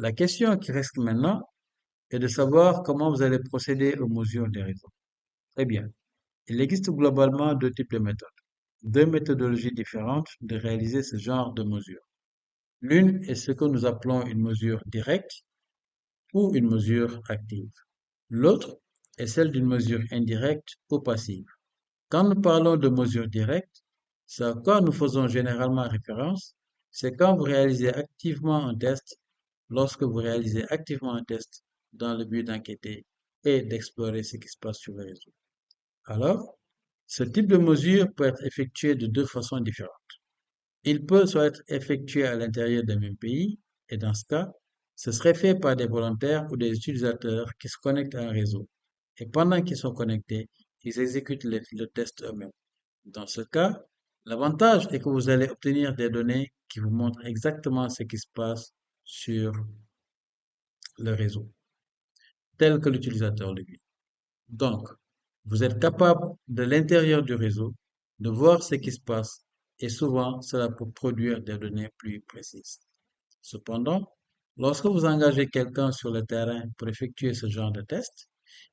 La question qui reste maintenant est de savoir comment vous allez procéder aux mesures des réseaux. Très bien. Il existe globalement deux types de méthodes, deux méthodologies différentes de réaliser ce genre de mesures. L'une est ce que nous appelons une mesure directe ou une mesure active. L'autre est celle d'une mesure indirecte ou passive. Quand nous parlons de mesure directe, ce à quoi nous faisons généralement référence, c'est quand vous réalisez activement un test, lorsque vous réalisez activement un test dans le but d'enquêter et d'explorer ce qui se passe sur le réseau. Alors, ce type de mesure peut être effectué de deux façons différentes. Il peut soit être effectué à l'intérieur d'un même pays, et dans ce cas, ce serait fait par des volontaires ou des utilisateurs qui se connectent à un réseau. Et pendant qu'ils sont connectés, ils exécutent le test eux-mêmes. Dans ce cas, l'avantage est que vous allez obtenir des données qui vous montrent exactement ce qui se passe sur le réseau, tel que l'utilisateur le vit. Donc, vous êtes capable de l'intérieur du réseau de voir ce qui se passe et souvent cela peut produire des données plus précises. Cependant, lorsque vous engagez quelqu'un sur le terrain pour effectuer ce genre de test,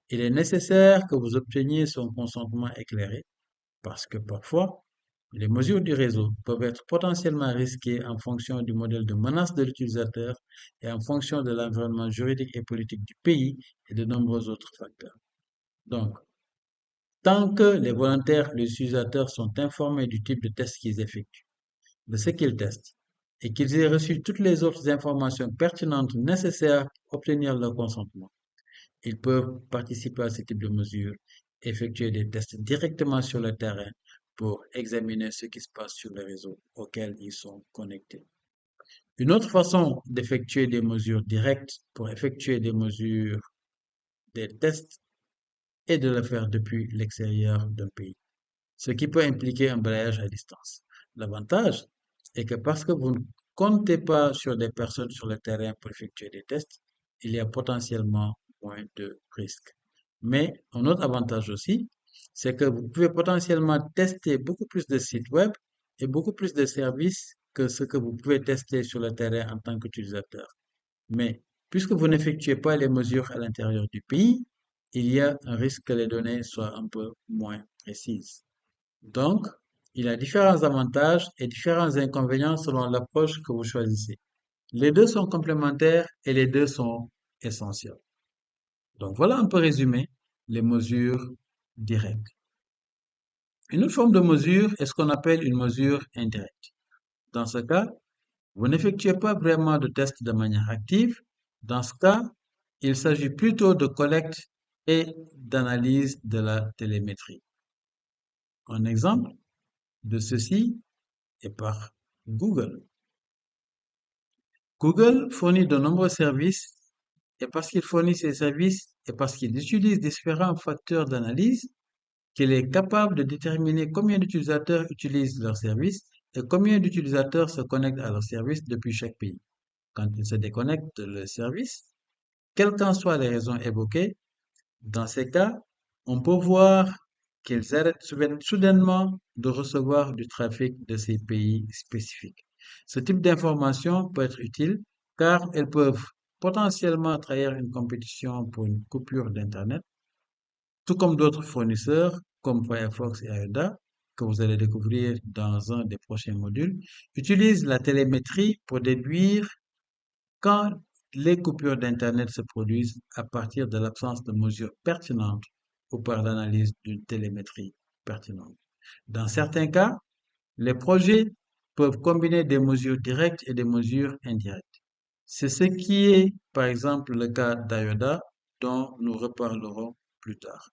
il est nécessaire que vous obteniez son consentement éclairé parce que parfois, les mesures du réseau peuvent être potentiellement risquées en fonction du modèle de menace de l'utilisateur et en fonction de l'environnement juridique et politique du pays et de nombreux autres facteurs. Donc, tant que les volontaires et les utilisateurs sont informés du type de test qu'ils effectuent, de ce qu'ils testent, et qu'ils aient reçu toutes les autres informations pertinentes nécessaires pour obtenir leur consentement, ils peuvent participer à ce type de mesures, effectuer des tests directement sur le terrain pour examiner ce qui se passe sur les réseaux auxquels ils sont connectés. Une autre façon d'effectuer des mesures directes pour effectuer des mesures, des tests, est de le faire depuis l'extérieur d'un pays, ce qui peut impliquer un balayage à distance. L'avantage est que parce que vous ne comptez pas sur des personnes sur le terrain pour effectuer des tests, il y a potentiellement moins de risques. Mais un autre avantage aussi, c'est que vous pouvez potentiellement tester beaucoup plus de sites web et beaucoup plus de services que ce que vous pouvez tester sur le terrain en tant qu'utilisateur. Mais puisque vous n'effectuez pas les mesures à l'intérieur du pays, il y a un risque que les données soient un peu moins précises. Donc, il y a différents avantages et différents inconvénients selon l'approche que vous choisissez. Les deux sont complémentaires et les deux sont essentiels. Donc, voilà un peu résumé les mesures directes. Une autre forme de mesure est ce qu'on appelle une mesure indirecte. Dans ce cas, vous n'effectuez pas vraiment de test de manière active. Dans ce cas, il s'agit plutôt de collecte et d'analyse de la télémétrie. Un exemple de ceci est par Google. Google fournit de nombreux services et parce qu'il fournit ces services et parce qu'il utilise différents facteurs d'analyse, qu'il est capable de déterminer combien d'utilisateurs utilisent leur service et combien d'utilisateurs se connectent à leur service depuis chaque pays. Quand ils se déconnectent de leur service, quelles qu'en soient les raisons évoquées, dans ces cas, on peut voir qu'ils arrêtent soudainement de recevoir du trafic de ces pays spécifiques. Ce type d'information peut être utile car elles peuvent potentiellement trahir une compétition pour une coupure d'Internet, tout comme d'autres fournisseurs comme Firefox et Aida, que vous allez découvrir dans un des prochains modules, utilisent la télémétrie pour déduire quand les coupures d'Internet se produisent à partir de l'absence de mesures pertinentes ou par l'analyse d'une télémétrie pertinente. Dans certains cas, les projets peuvent combiner des mesures directes et des mesures indirectes. C'est ce qui est, par exemple, le cas d'IODA, dont nous reparlerons plus tard.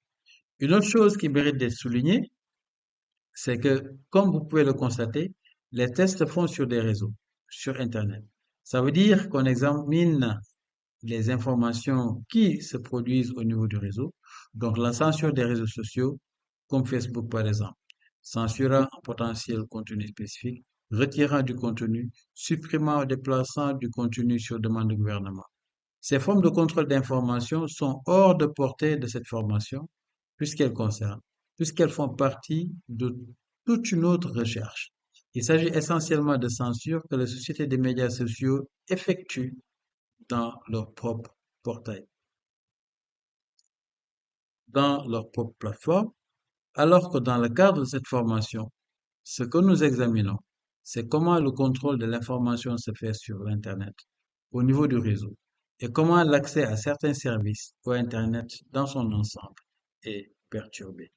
Une autre chose qui mérite d'être soulignée, c'est que, comme vous pouvez le constater, les tests se font sur des réseaux, sur Internet. Ça veut dire qu'on examine les informations qui se produisent au niveau du réseau. Donc, la censure des réseaux sociaux, comme Facebook par exemple, censurant un potentiel contenu spécifique, retirant du contenu, supprimant ou déplaçant du contenu sur demande du gouvernement. Ces formes de contrôle d'information sont hors de portée de cette formation puisqu'elles concernent, puisqu'elles font partie de toute une autre recherche. Il s'agit essentiellement de censure que les sociétés des médias sociaux effectuent dans leur propre portail, dans leur propre plateforme, alors que dans le cadre de cette formation, ce que nous examinons, c'est comment le contrôle de l'information se fait sur l'Internet, au niveau du réseau, et comment l'accès à certains services ou Internet dans son ensemble est perturbé.